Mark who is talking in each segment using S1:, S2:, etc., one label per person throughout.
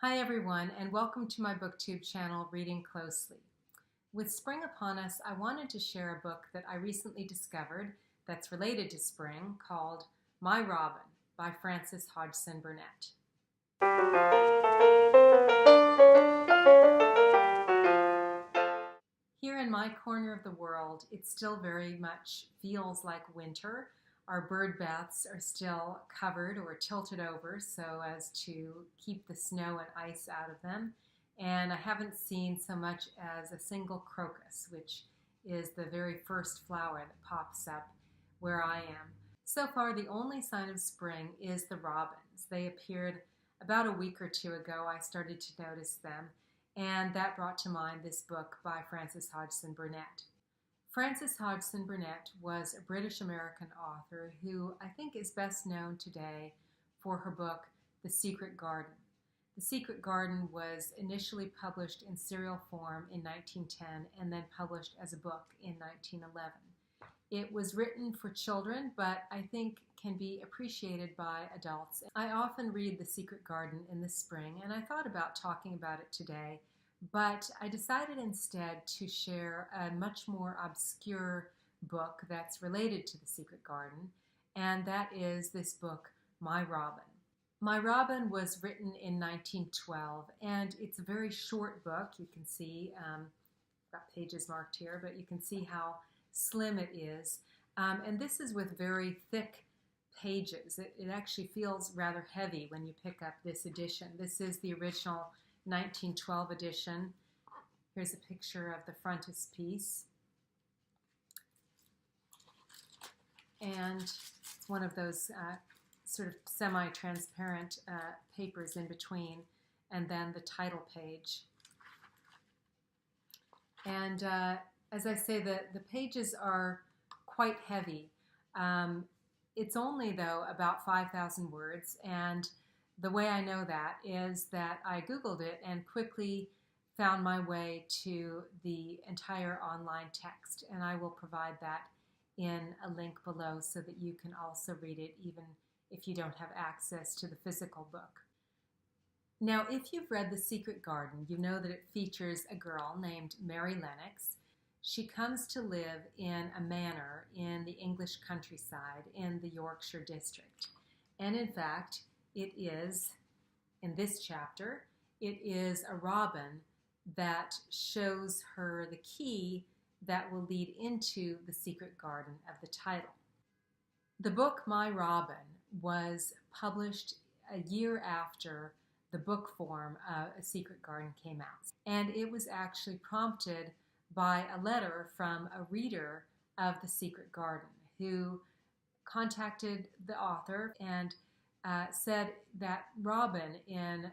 S1: Hi everyone, and welcome to my booktube channel, Reading Closely. With spring upon us, I wanted to share a book that I recently discovered that's related to spring called My Robin by Frances Hodgson Burnett. Here in my corner of the world, it still very much feels like winter. Our bird baths are still covered or tilted over so as to keep the snow and ice out of them. And I haven't seen so much as a single crocus, which is the very first flower that pops up where I am. So far, the only sign of spring is the robins. They appeared about a week or two ago. I started to notice them, and that brought to mind this book by Frances Hodgson Burnett. Frances Hodgson Burnett was a British-American author who I think is best known today for her book, The Secret Garden. The Secret Garden was initially published in serial form in 1910 and then published as a book in 1911. It was written for children, but I think can be appreciated by adults. I often read The Secret Garden in the spring, and I thought about talking about it today, but I decided instead to share a much more obscure book that's related to The Secret Garden, and that is this book, My Robin. My Robin was written in 1912, and it's a very short book. You can see, I've got pages marked here, but you can see how slim it is. And this is with very thick pages. It actually feels rather heavy when you pick up this edition. This is the original 1912 edition. Here's a picture of the frontispiece. And it's one of those sort of semi-transparent papers in between, and then the title page. And as I say, the pages are quite heavy. It's only, though, about 5,000 words, and the way I know that is that I Googled it and quickly found my way to the entire online text, and I will provide that in a link below so that you can also read it even if you don't have access to the physical book. Now, if you've read The Secret Garden, you know that it features a girl named Mary Lennox. She comes to live in a manor in the English countryside in the Yorkshire district. And in fact, it is, in this chapter, it is a robin that shows her the key that will lead into the secret garden of the title. The book My Robin was published a year after the book form of A Secret Garden came out. And it was actually prompted by a letter from a reader of The Secret Garden who contacted the author and said that Robin in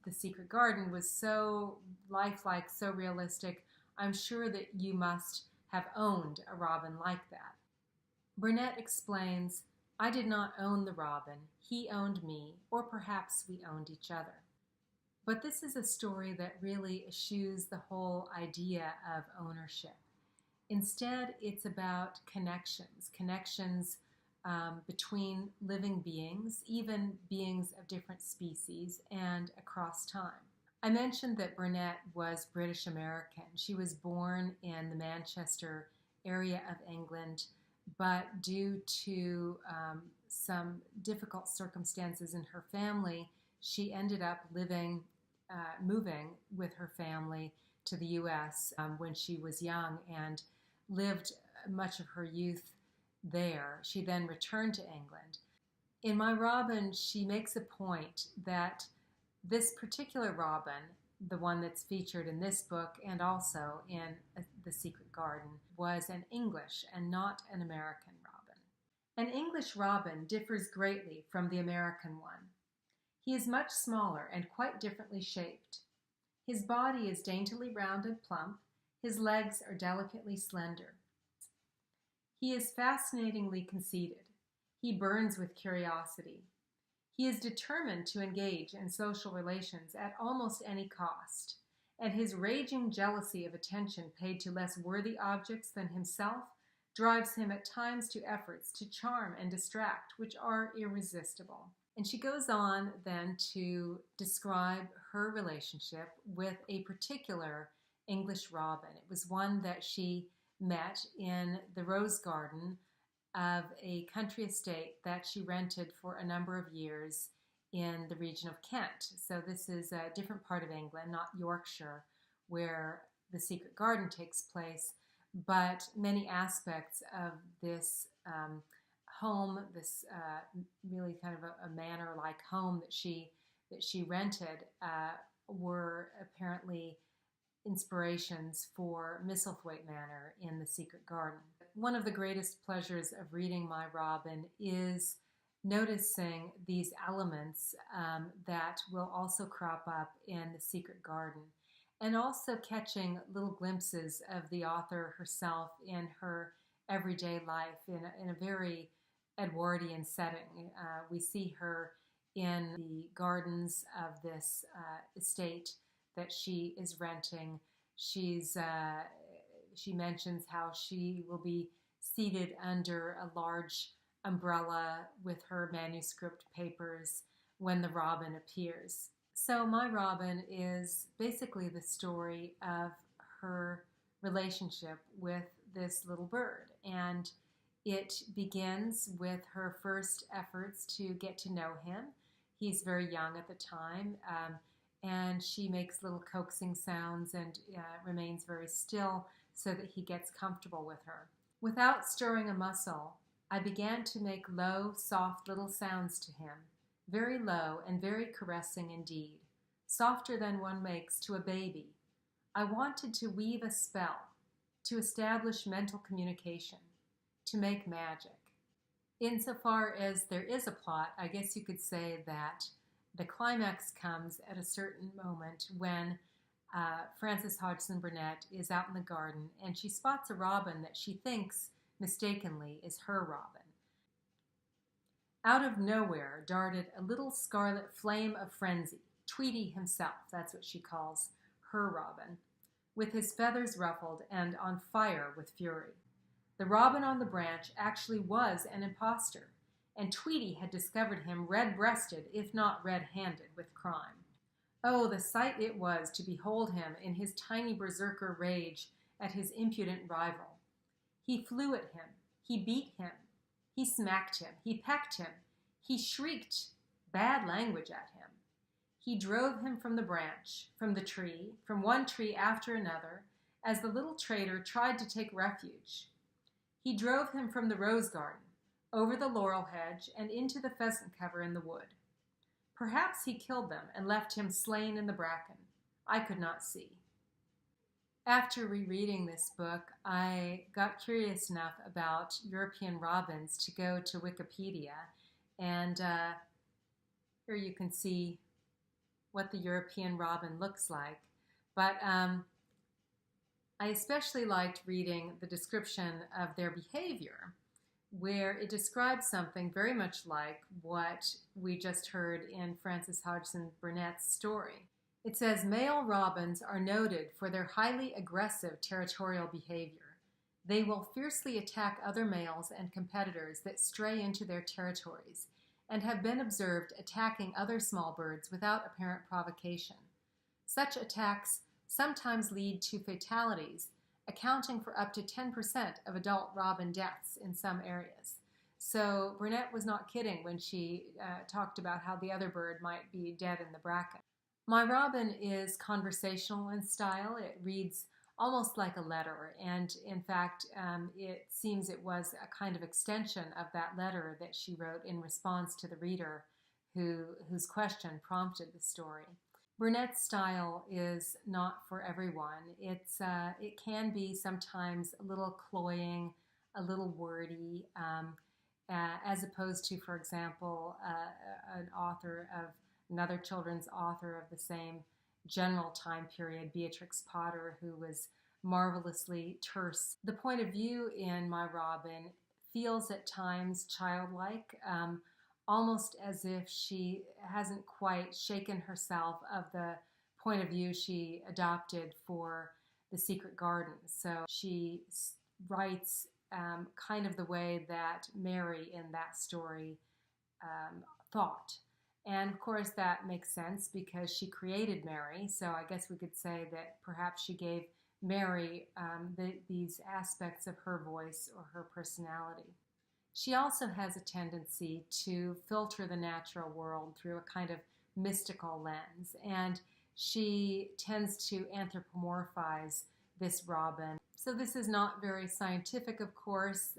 S1: The Secret Garden was so lifelike, so realistic. I'm sure that you must have owned a robin like that. Burnett explains, I did not own the robin. He owned me, or perhaps we owned each other. But this is a story that really eschews the whole idea of ownership. Instead, it's about connections between living beings, even beings of different species, and across time. I mentioned that Burnett was British American. She was born in the Manchester area of England, but due to some difficult circumstances in her family, she ended up moving with her family to the U.S. When she was young and lived much of her youth there. She then returned to England. In My Robin, she makes a point that this particular robin, the one that's featured in this book and also in The Secret Garden, was an English and not an American robin. An English robin differs greatly from the American one. He is much smaller and quite differently shaped. His body is daintily round and plump. His legs are delicately slender. He is fascinatingly conceited. He burns with curiosity. He is determined to engage in social relations at almost any cost, and his raging jealousy of attention paid to less worthy objects than himself drives him at times to efforts to charm and distract which are irresistible. And she goes on then to describe her relationship with a particular English robin. It was one that she met in the rose garden of a country estate that she rented for a number of years in the region of Kent. So this is a different part of England, not Yorkshire, where the secret garden takes place, but many aspects of this home, this really kind of a manor-like home that she rented, were apparently inspirations for Misselthwaite Manor in the Secret Garden. One of the greatest pleasures of reading My Robin is noticing these elements that will also crop up in the Secret Garden, and also catching little glimpses of the author herself in her everyday life in a very Edwardian setting. We see her in the gardens of this estate that she is renting. She mentions how she will be seated under a large umbrella with her manuscript papers when the robin appears. So My Robin is basically the story of her relationship with this little bird, and it begins with her first efforts to get to know him. He's very young at the time, and she makes little coaxing sounds and remains very still so that he gets comfortable with her. Without stirring a muscle, I began to make low, soft little sounds to him, very low and very caressing indeed, softer than one makes to a baby. I wanted to weave a spell, to establish mental communication, to make magic. Insofar as there is a plot, I guess you could say that the climax comes at a certain moment when Frances Hodgson Burnett is out in the garden and she spots a robin that she thinks mistakenly is her robin. Out of nowhere darted a little scarlet flame of frenzy, Tweety himself, that's what she calls her robin, with his feathers ruffled and on fire with fury. The robin on the branch actually was an impostor, and Tweety had discovered him red-breasted, if not red-handed, with crime. Oh, the sight it was to behold him in his tiny berserker rage at his impudent rival. He flew at him, he beat him, he smacked him, he pecked him, he shrieked bad language at him. He drove him from the branch, from the tree, from one tree after another, as the little traitor tried to take refuge. He drove him from the rose garden, over the laurel hedge, and into the pheasant cover in the wood. Perhaps he killed them and left him slain in the bracken. I could not see. After rereading this book, I got curious enough about European robins to go to Wikipedia, and here you can see what the European robin looks like. But I especially liked reading the description of their behavior, where it describes something very much like what we just heard in Frances Hodgson Burnett's story. It says, male robins are noted for their highly aggressive territorial behavior. They will fiercely attack other males and competitors that stray into their territories, and have been observed attacking other small birds without apparent provocation. Such attacks sometimes lead to fatalities, accounting for up to 10% of adult robin deaths in some areas. So Burnett was not kidding when she talked about how the other bird might be dead in the bracken. My Robin is conversational in style. It reads almost like a letter, and in fact, it seems it was a kind of extension of that letter that she wrote in response to the reader whose question prompted the story. Burnett's style is not for everyone. It can be sometimes a little cloying, a little wordy, as opposed to, for example, an author of another children's author of the same general time period, Beatrix Potter, who was marvelously terse. The point of view in My Robin feels at times childlike, almost as if she hasn't quite shaken herself of the point of view she adopted for The Secret Garden. So she writes kind of the way that Mary in that story thought. And of course, that makes sense because she created Mary. So I guess we could say that perhaps she gave Mary these aspects of her voice or her personality. She also has a tendency to filter the natural world through a kind of mystical lens, and she tends to anthropomorphize this robin. So this is not very scientific, of course,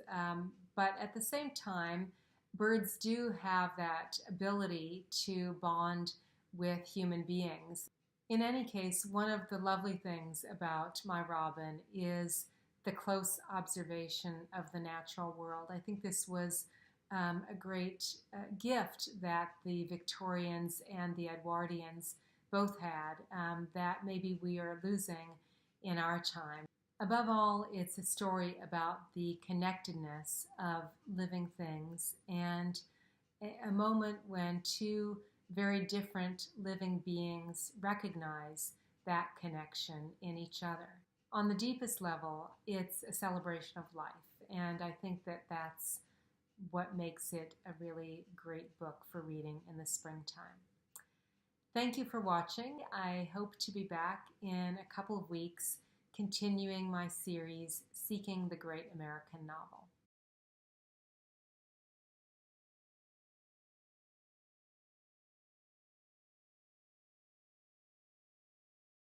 S1: but at the same time, birds do have that ability to bond with human beings. In any case, one of the lovely things about my robin is the close observation of the natural world. I think this was a great gift that the Victorians and the Edwardians both had that maybe we are losing in our time. Above all, it's a story about the connectedness of living things and a moment when two very different living beings recognize that connection in each other. On the deepest level, it's a celebration of life, and I think that that's what makes it a really great book for reading in the springtime. Thank you for watching. I hope to be back in a couple of weeks continuing my series, Seeking the Great American Novel.